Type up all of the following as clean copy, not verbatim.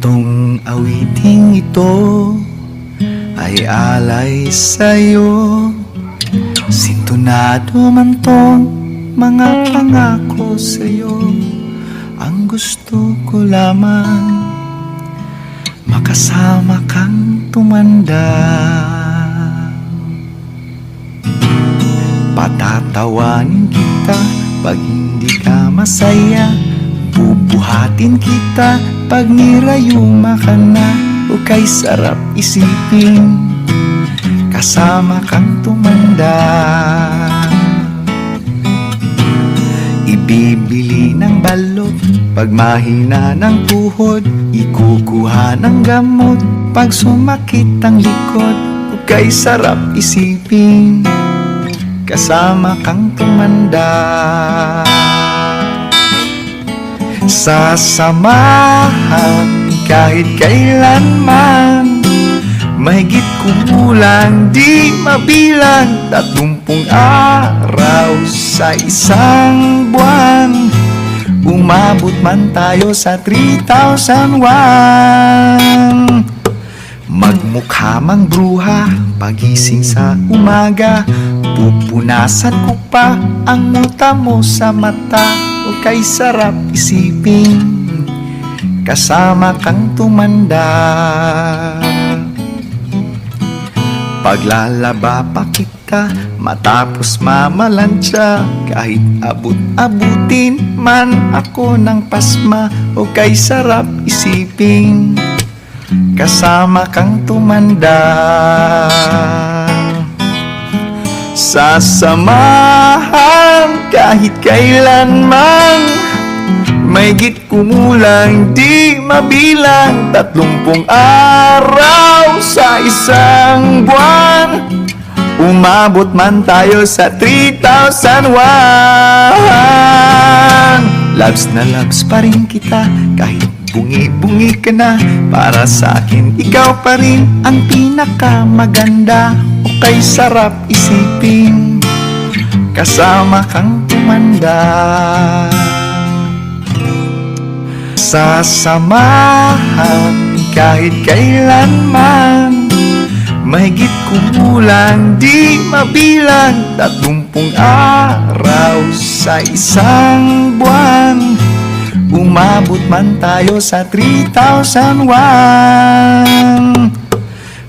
Itong awiting ito ay alay sa'yo. Sintonado man tong mga pangako sa'yo. Ang gusto ko lamang makasama kang tumanda. Patatawanin kita pag hindi ka masaya. Bubuhatin kita pag nirayuma ka na. O kay sarap isipin kasama kang tumanda. Ibibili ng balot pag mahina ng tuhod. Ikukuha ng gamot pag sumakit ang likod. O kay sarap isipin kasama kang tumanda. Sasamahan kahit kailanman, mahigit kumulang di mabilang 30 araw sa isang buwan. Umabot man tayo sa 3,001. Magmukha mang bruha pagising sa umaga. Pupunasan ko pa ang muta mo sa mata. O kay sarap isipin kasama kang tumanda. Paglalaba pa kita matapos mamalansya. Kahit abut-abutin man ako ng pasma. O kay sarap isipin kasama kang tumanda. Sasamahan kahit kailanman, mahigit kumulang di mabilang 30 araw sa isang buwan. Umabot man tayo sa 3,001. Loves na loves pa rin kita kahit bungi-bungi ka na. Para sa akin ikaw pa rin ang pinakamaganda. O kay sarap isipin kasama kang tumanda. Sasamahan kahit kailanman, mahigit kumulang di mabilang 30 araw sa isang buwan. Umabot man tayo sa 3,001.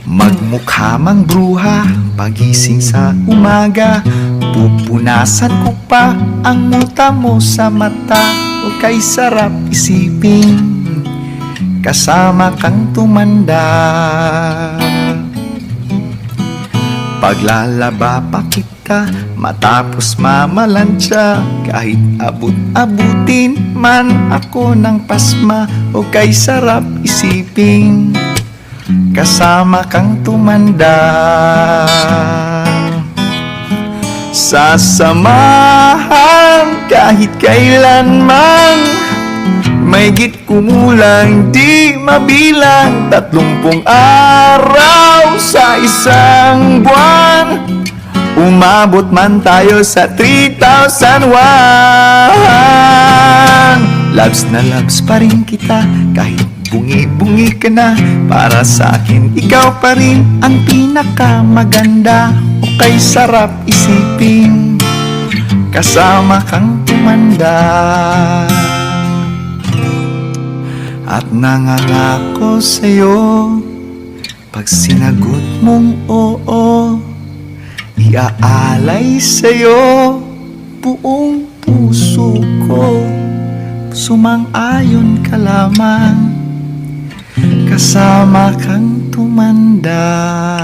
Magmukha mang bruha pagising sa umaga. Pupunasan ko pa ang muta mo sa mata. O kay sarap isipin kasama kang tumanda. Paglalaba pa kita matapos mamalansya. Kahit abut-abutin man ako ng pasma. O kay sarap isipin kasama kang tumanda. Sasamahan kahit kailanman, mahigit kumulang di mabilang 30 araw sa isang buwan. Umabot man tayo sa 3,001. Loves na loves pa rin kita kahit bungi-bungi ka na. Para sa akin ikaw pa rin ang pinakamaganda. O kay sarap isipin kasama kang tumanda. At nangangako sa'yo pag sinagot mong oo, iaalay sa'yo buong puso ko. Sumang-ayon ka lamang kasama kang tumanda.